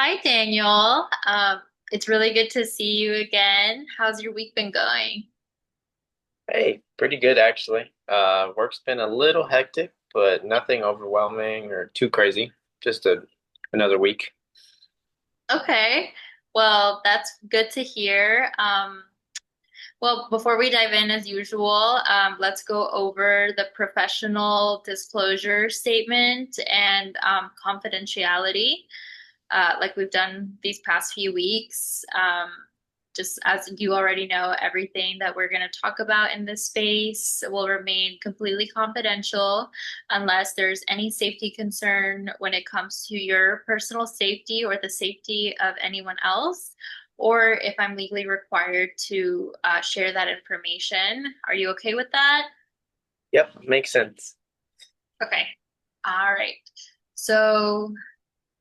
Hi, Daniel. It's really good to see you again. How's your week been going? Hey, pretty good actually. Work's been a little hectic, but nothing overwhelming or too crazy. Just another week. Okay. Well, that's good to hear. Well, before we dive in, as usual, let's go over the professional disclosure statement and confidentiality. Like we've done these past few weeks. Just as you already know, everything that we're going to talk about in this space will remain completely confidential unless there's any safety concern when it comes to your personal safety or the safety of anyone else, or if I'm legally required to share that information. Are you okay with that? Yep, makes sense. Okay. All right. So,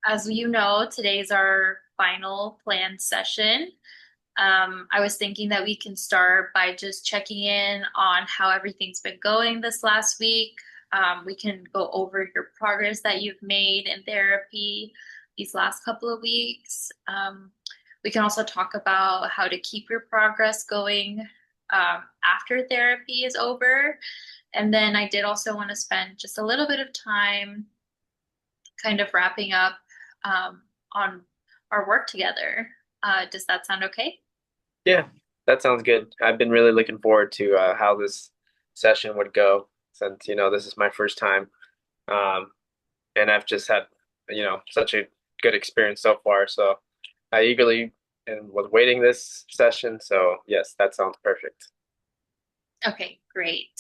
as you know, today's our final planned session. I was thinking that we can start by just checking in on how everything's been going this last week. We can go over your progress that you've made in therapy these last couple of weeks. We can also talk about how to keep your progress going after therapy is over. And then I did also want to spend just a little bit of time kind of wrapping up on our work together. Does that sound okay? Yeah, that sounds good. I've been really looking forward to how this session would go since, this is my first time. Um, and I've just had, such a good experience so far. So I eagerly and was waiting this session. So yes, that sounds perfect. Okay, great.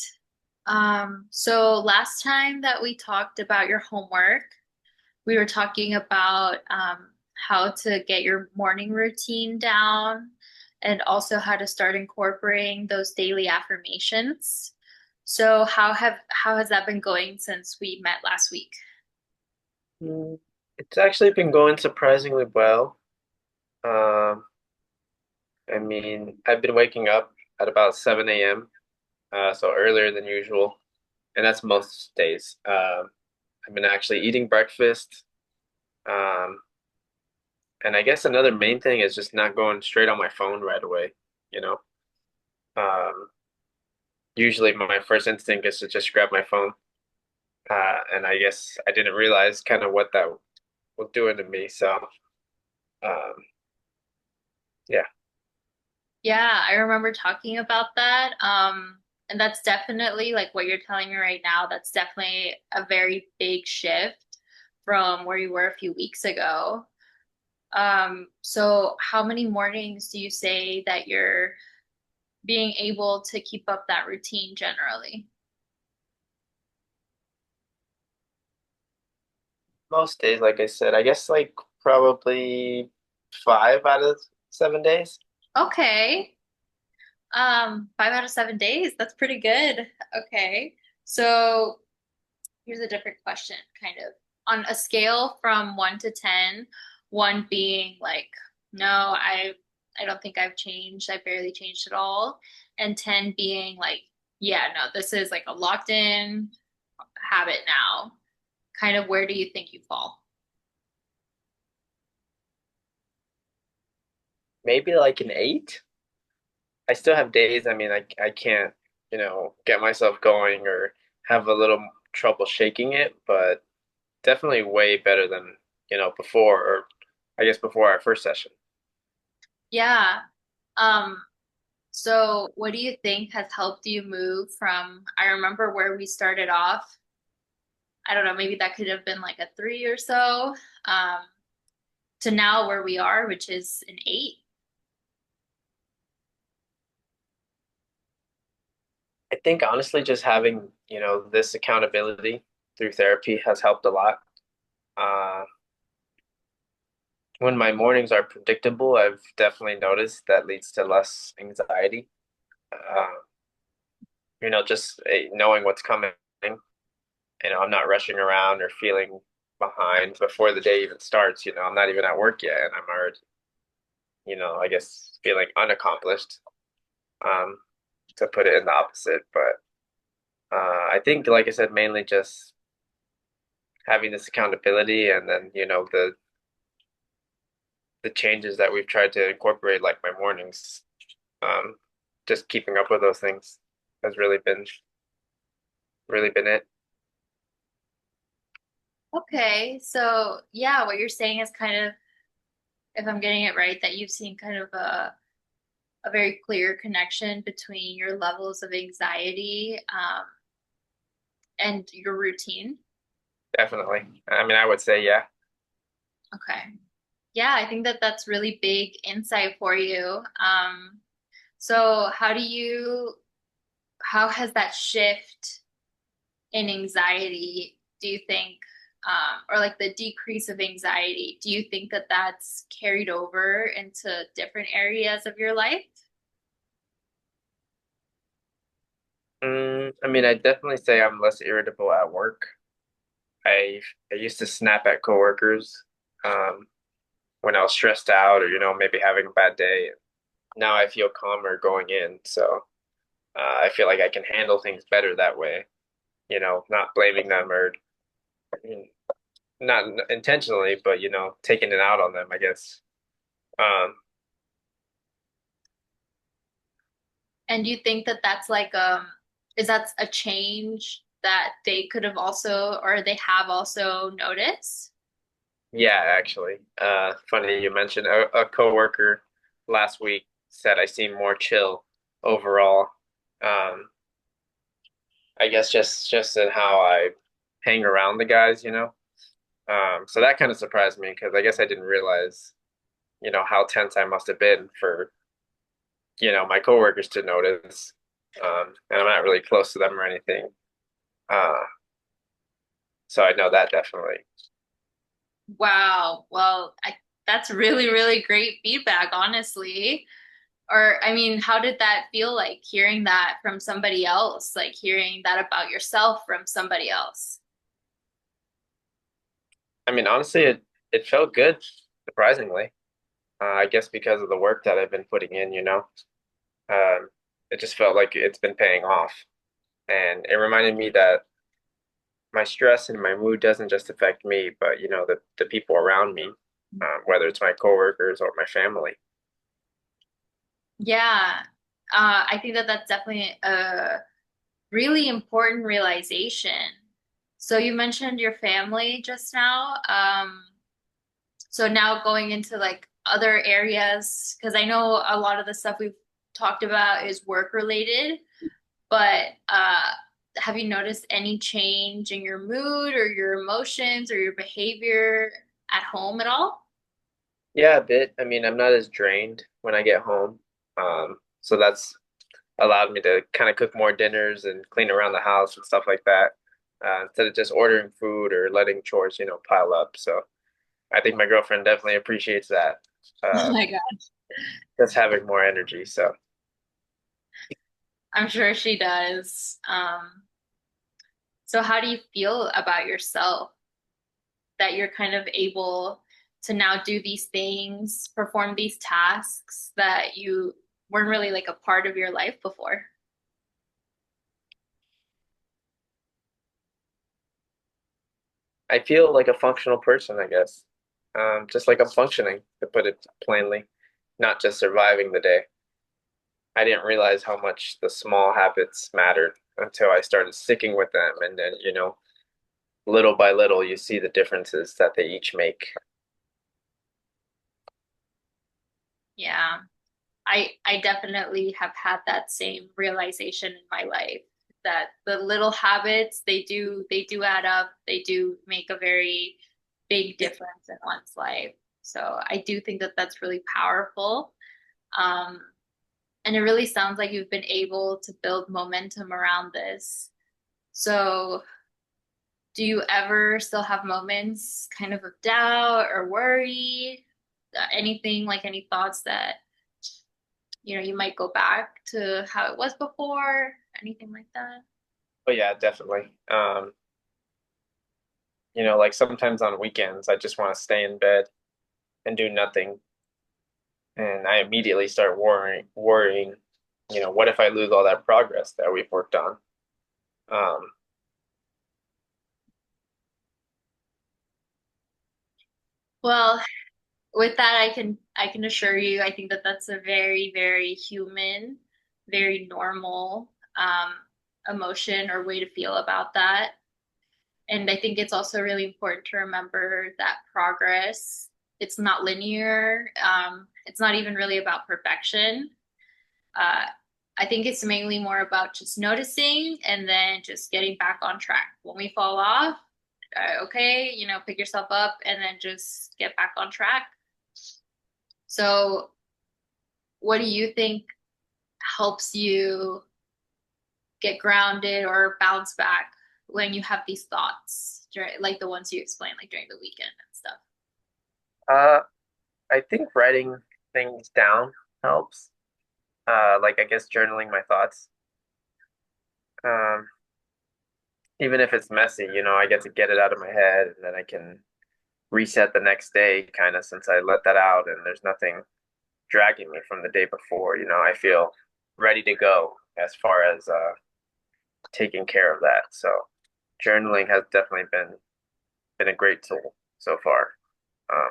So last time that we talked about your homework, we were talking about how to get your morning routine down and also how to start incorporating those daily affirmations. So how has that been going since we met last week? Mm, It's actually been going surprisingly well. Um, I mean, I've been waking up at about 7 a.m., so earlier than usual, and that's most days. I've been actually eating breakfast, um, and I guess another main thing is just not going straight on my phone right away. You know, um, usually my first instinct is to just grab my phone, and I guess I didn't realize kind of what that was doing to me. So, um, yeah. Yeah, I remember talking about that. And that's definitely like what you're telling me right now. That's definitely a very big shift from where you were a few weeks ago. So how many mornings do you say that you're being able to keep up that routine generally? Most days, like I said, I guess like probably 5 out of 7 days. Okay. 5 out of 7 days. That's pretty good. Okay. So here's a different question, kind of. On a scale from 1 to 10, one being like, no, I don't think I've changed. I barely changed at all. And 10 being like, yeah, no, this is like a locked in habit now. Kind of where do you think you fall? Maybe like an 8. I still have days. I mean, I can't, get myself going or have a little trouble shaking it, but definitely way better than, before, or I guess before our first session. Yeah. Um, so what do you think has helped you move from, I remember where we started off. I don't know, maybe that could have been like a 3 or so, um, to now where we are, which is an 8. I think honestly, just having, this accountability through therapy has helped a lot. Uh, when my mornings are predictable, I've definitely noticed that leads to less anxiety. Uh, just knowing what's coming. I'm not rushing around or feeling behind before the day even starts. I'm not even at work yet, and I'm already, I guess feeling unaccomplished. Um, to put it in the opposite, but I think, like I said, mainly just having this accountability, and then the the changes that we've tried to incorporate, like my mornings. Um, just keeping up with those things has really been it. Okay, so yeah, what you're saying is kind of, if I'm getting it right, that you've seen kind of a very clear connection between your levels of anxiety and your routine. Definitely. I mean, I would say yeah. Okay. Yeah, I think that that's really big insight for you. So how has that shift in anxiety, do you think, or like the decrease of anxiety, do you think that that's carried over into different areas of your life? I mean, I definitely say I'm less irritable at work. I I used to snap at coworkers um, when I was stressed out or maybe having a bad day. Now I feel calmer going in, so I feel like I can handle things better that way. Not blaming them or I mean, not intentionally, but taking it out on them, I guess. Um, And do you think that that's like is that a change that they could have also or they have also noticed? yeah, actually, funny you mentioned a coworker last week said I seem more chill overall. Um, I guess just in how I hang. So that kind of surprised me because I guess I didn't realize, how tense I must have been for, my coworkers to notice. And I'm not really close to them or anything. Uh, so I know that definitely. Wow. Well, that's really, really great feedback, honestly. Or, I mean, how did that feel like hearing that from somebody else, like hearing that about yourself from somebody else? I mean, honestly, it felt good, surprisingly. I guess because of the work that I've been putting in, um, it just felt like it's been paying off. And it reminded me that my stress and my mood doesn't just affect me, but the people around me, whether it's my coworkers or my family. Yeah. I think that that's definitely a really important realization. So you mentioned your family just now. So now going into like other areas, because I know a lot of the stuff we've talked about is work related, but have you noticed any change in your mood or your emotions or your behavior at home at all? Yeah, a bit. I mean, I'm not as drained when I get home, so that's allowed me to kind of cook more dinners and clean around the house and stuff like that, instead of just ordering food or letting chores, pile up. So I think my girlfriend definitely appreciates that. Oh Uh, my God. just having more energy. So. I'm sure she does. So how do you feel about yourself that you're kind of able to now do these things, perform these tasks that you weren't really like a part of your life before? I feel like a functional person, I guess. Just like I'm functioning, to put it plainly, not just surviving the day. I didn't realize how much the small habits mattered until I started sticking with them. And then, little by little, you see the differences that they each make. Yeah. I definitely have had that same realization in my life that the little habits they do add up. They do make a very big difference in one's life. So I do think that that's really powerful. Um, and it really sounds like you've been able to build momentum around this. So do you ever still have moments kind of doubt or worry? Anything like any thoughts that you might go back to how it was before, anything like that? But yeah, definitely. Like sometimes on weekends, I just want to stay in bed and do nothing. And I immediately start worrying, what if I lose all that progress that we've worked on? Um, Well, with that, I can assure you, I think that that's a very, very human, very normal emotion or way to feel about that. And I think it's also really important to remember that progress, it's not linear. It's not even really about perfection. Uh, I think it's mainly more about just noticing and then just getting back on track. When we fall off, okay, pick yourself up and then just get back on track. So, what do you think helps you get grounded or bounce back when you have these thoughts, like the ones you explained, like during the weekend and stuff? Uh, I think writing things down helps. Like I guess journaling my thoughts. Um, Even if it's messy, I get to get it out of my head and then I can reset the next day kind of since I let that out and there's nothing dragging me from the day before. I feel ready to go as far as taking care of that. So journaling has definitely been a great tool so far. Um,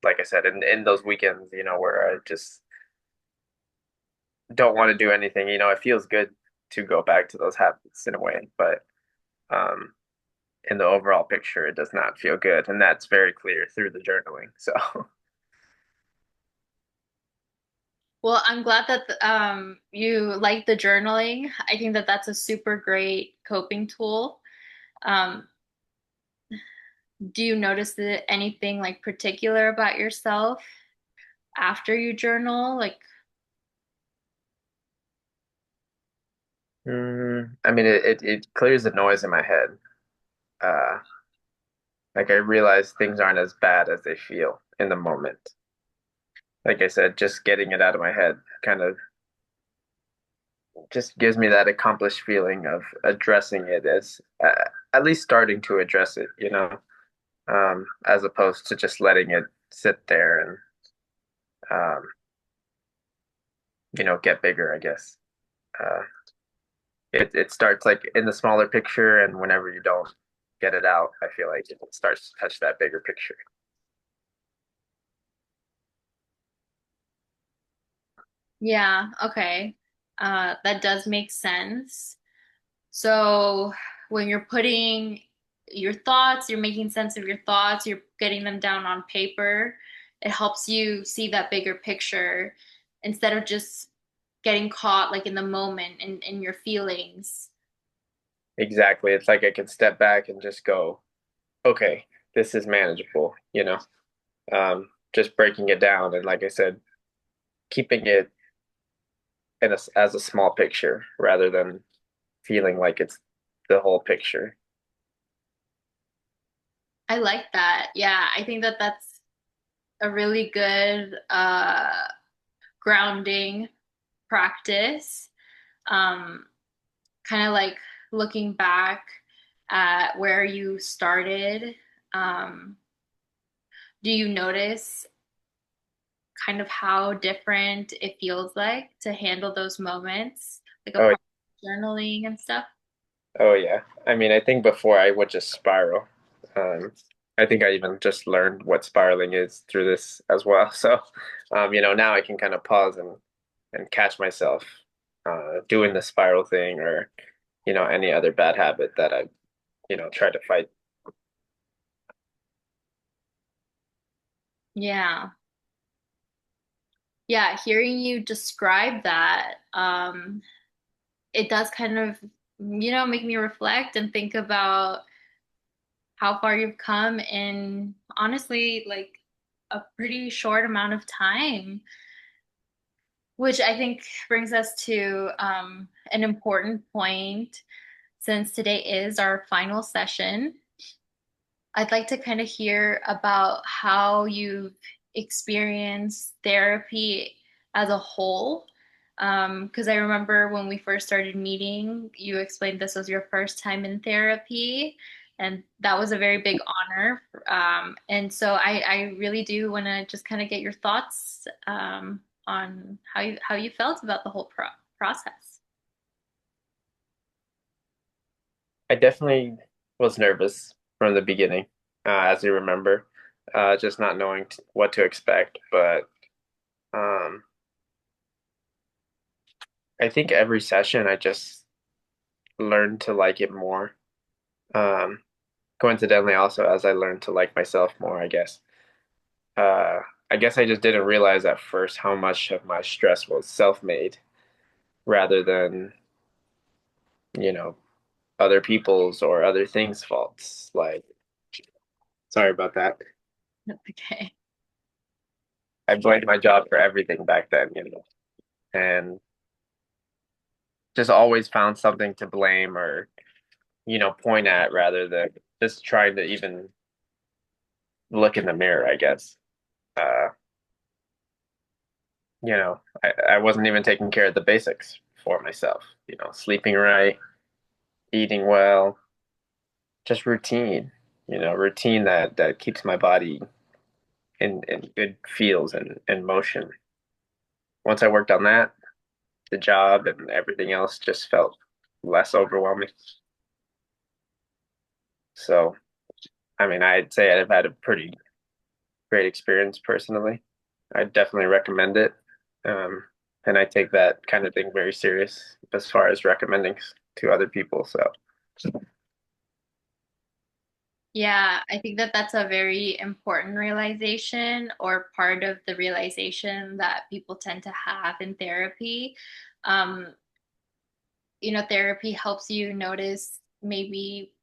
like I said, in those weekends, where I just don't want to do anything, it feels good to go back to those habits in a way, but um, in the overall picture, it does not feel good, and that's very clear through the journaling. So Well, I'm glad that you like the journaling. I think that that's a super great coping tool. Um, do you notice anything like particular about yourself after you journal? Like, I mean, it clears the noise in my head. Uh, like I realize things aren't as bad as they feel in the moment. Like I said, just getting it out of my head kind of just gives me that accomplished feeling of addressing it as at least starting to address it, as opposed to just letting it sit there and get bigger, I guess. Uh, it starts like in the smaller picture, and whenever you don't get it out, I feel like it starts to touch that bigger picture. yeah, okay. That does make sense. So when you're putting your thoughts, you're making sense of your thoughts, you're getting them down on paper, it helps you see that bigger picture instead of just getting caught like in the moment and in your feelings. Exactly. It's like I can step back and just go, okay, this is manageable. Just breaking it down and like I said, keeping it as a small picture rather than feeling like it's the whole picture. I like that. Yeah, I think that that's a really good grounding practice. Um, Kind of like looking back at where you started. Um, do you notice kind of how different it feels like to handle those moments, like Oh, apart from journaling and stuff? oh yeah. I mean, I think before I would just spiral. Um, I think I even just learned what spiraling is through this as well. So, now I can kind of pause and catch myself doing the spiral thing or, any other bad habit that I, try to fight. Yeah. Yeah, hearing you describe that, it does kind of, make me reflect and think about how far you've come in honestly like a pretty short amount of time, which I think brings us to an important point since today is our final session. I'd like to kind of hear about how you've experienced therapy as a whole. Because I remember when we first started meeting, you explained this was your first time in therapy, and that was a very big honor. And so I really do want to just kind of get your thoughts on how you felt about the whole process. I definitely was nervous from the beginning, as you remember. just not knowing what to expect. But um, I think every session I just learned to like it more. Um, Coincidentally, also as I learned to like myself more, I guess. Uh, I guess I just didn't realize at first how much of my stress was self-made rather than, you know, other people's or other things' faults. Like, sorry about that. That's okay. I blamed my job for everything back then, and just always found something to blame or, point at rather than just trying to even look in the mirror, I guess. Uh, I wasn't even taking care of the basics for myself, sleeping right, eating well, just routine, routine that keeps my body in good feels and motion. Once I worked on that, the job and everything else just felt less overwhelming. So, I mean, I'd say I've had a pretty great experience personally. I'd definitely recommend it. Um, and I take that kind of thing very serious as far as recommending to other people. So, Yeah, I think that that's a very important realization or part of the realization that people tend to have in therapy. Um, Therapy helps you notice maybe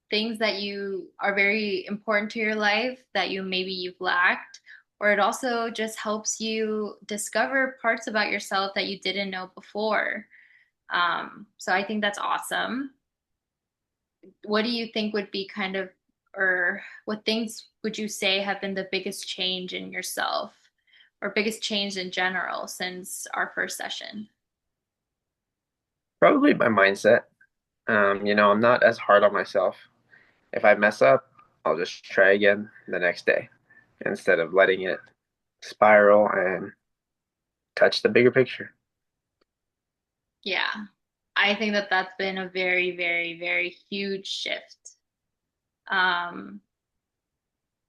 things that you are very important to your life that you've lacked, or it also just helps you discover parts about yourself that you didn't know before. So I think that's awesome. What do you think would be or what things would you say have been the biggest change in yourself or biggest change in general since our first session? probably my mindset. I'm not as hard on myself. If I mess up, I'll just try again the next day instead of letting it spiral and touch the bigger picture. Yeah, I think that that's been a very, very, very huge shift. Um,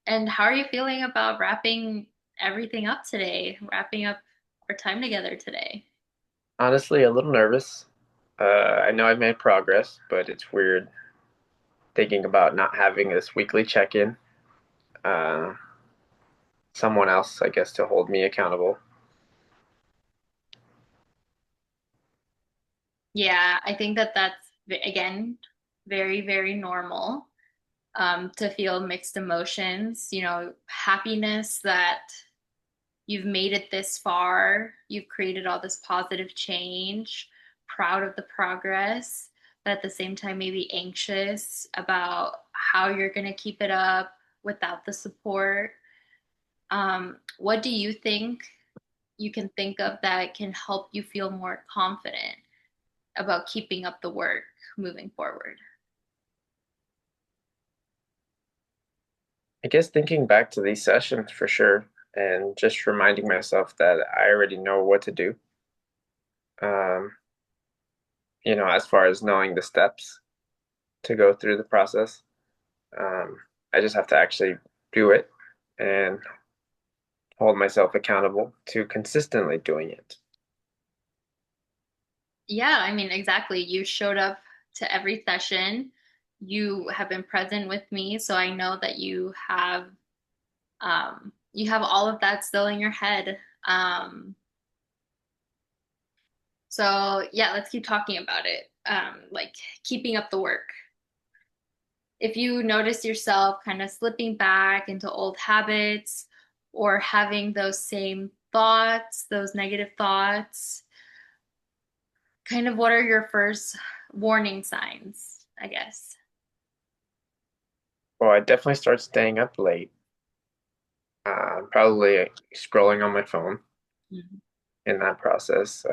and how are you feeling about wrapping everything up today, wrapping up our time together today? Honestly, a little nervous. I know I've made progress, but it's weird thinking about not having this weekly check-in. Uh, Someone else, I guess, to hold me accountable. Yeah, I think that that's, again, very, very normal to feel mixed emotions, happiness that you've made it this far, you've created all this positive change, proud of the progress, but at the same time, maybe anxious about how you're going to keep it up without the support. What do you think you can think of that can help you feel more confident about keeping up the work moving forward? I guess thinking back to these sessions for sure, and just reminding myself that I already know what to do. Um, as far as knowing the steps to go through the process. Um, I just have to actually do it and hold myself accountable to consistently doing it. Yeah, I mean, exactly. You showed up to every session. You have been present with me, so I know that you have all of that still in your head. So yeah, let's keep talking about it. Like keeping up the work. If you notice yourself kind of slipping back into old habits or having those same thoughts, those negative thoughts, kind of what are your first warning signs, I guess? Well, I definitely start staying up late, probably scrolling on my phone Mhm. in that process,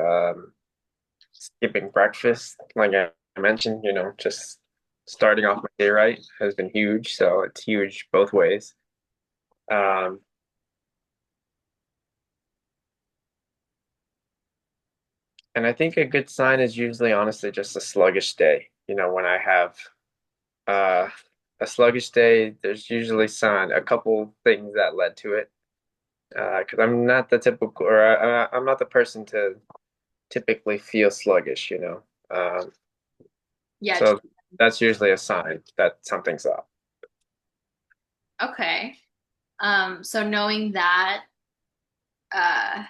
skipping breakfast, like I mentioned, just starting off my day right has been huge. So it's huge both ways. Um, and I think a good sign is usually honestly just a sluggish day. When I have uh, a sluggish day, there's usually a couple things that led to it. Because I'm not the typical, or I'm not the person to typically feel sluggish, you know. Yeah. So that's usually a sign that something's up. Okay. So knowing that, uh,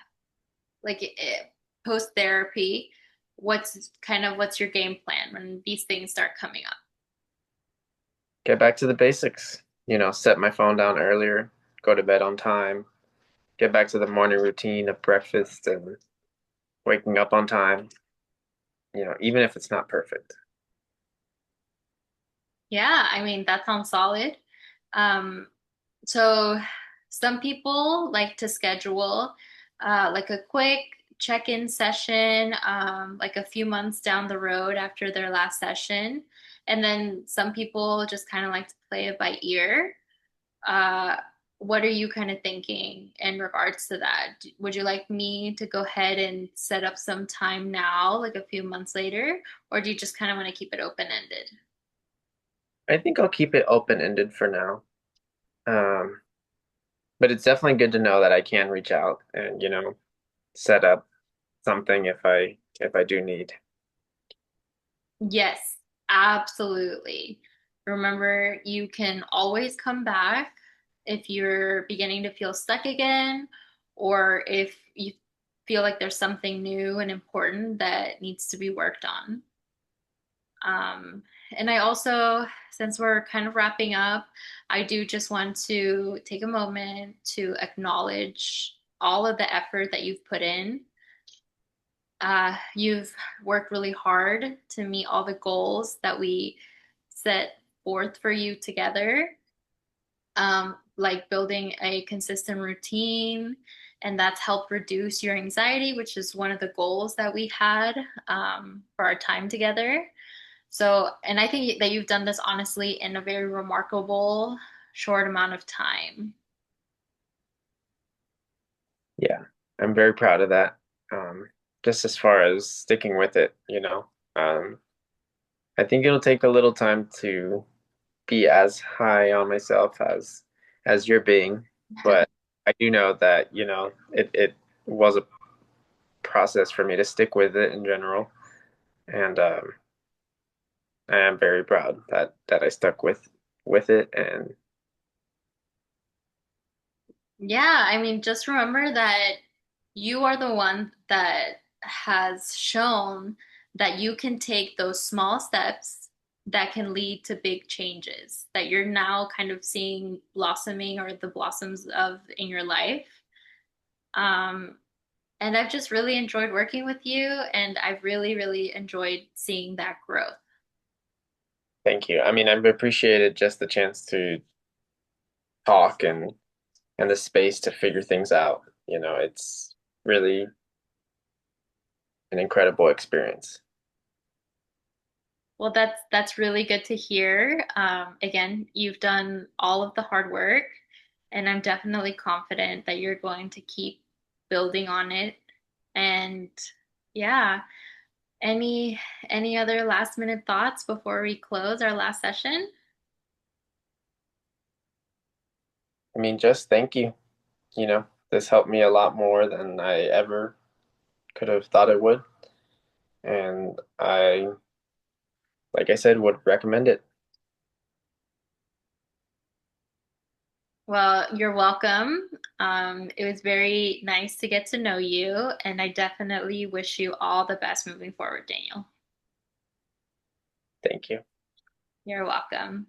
like post therapy, what's your game plan when these things start coming up? Get back to the basics, you know, set my phone down earlier, go to bed on time, get back to the morning routine of breakfast and waking up on time, you know, even if it's not perfect. Yeah, I mean, that sounds solid. Um, so some people like to schedule like a quick check-in session, like a few months down the road after their last session. And then some people just kind of like to play it by ear. Uh, what are you kind of thinking in regards to that? Would you like me to go ahead and set up some time now, like a few months later, or do you just kind of want to keep it open-ended? I think I'll keep it open-ended for now. Um, but it's definitely good to know that I can reach out and, you know, set up something if I do need. Yes, absolutely. Remember, you can always come back if you're beginning to feel stuck again, or if you feel like there's something new and important that needs to be worked on. Um, and I also, since we're kind of wrapping up, I do just want to take a moment to acknowledge all of the effort that you've put in. You've worked really hard to meet all the goals that we set forth for you together, like building a consistent routine, and that's helped reduce your anxiety, which is one of the goals that we had for our time together. So, and I think that you've done this honestly in a very remarkable short amount of time. Yeah, I'm very proud of that. Um, just as far as sticking with it, you know. I think it'll take a little time to be as high on myself as you're being, but I do know that, you know, it was a process for me to stick with it in general, and I am very proud that I stuck with it, and Yeah, I mean, just remember that you are the one that has shown that you can take those small steps that can lead to big changes that you're now kind of seeing blossoming or the blossoms of in your life. Um, and I've just really enjoyed working with you, and I've really, really enjoyed seeing that growth. thank you. I mean, I've appreciated just the chance to talk and the space to figure things out. You know, it's really an incredible experience. Well, that's really good to hear. Again, you've done all of the hard work, and I'm definitely confident that you're going to keep building on it. And yeah, any other last minute thoughts before we close our last session? I mean, just thank you. You know, this helped me a lot more than I ever could have thought it would. And I, like I said, would recommend it. Well, you're welcome. It was very nice to get to know you, and I definitely wish you all the best moving forward, Daniel. Thank you. You're welcome.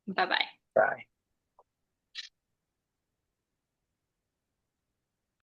Bye bye. Bye.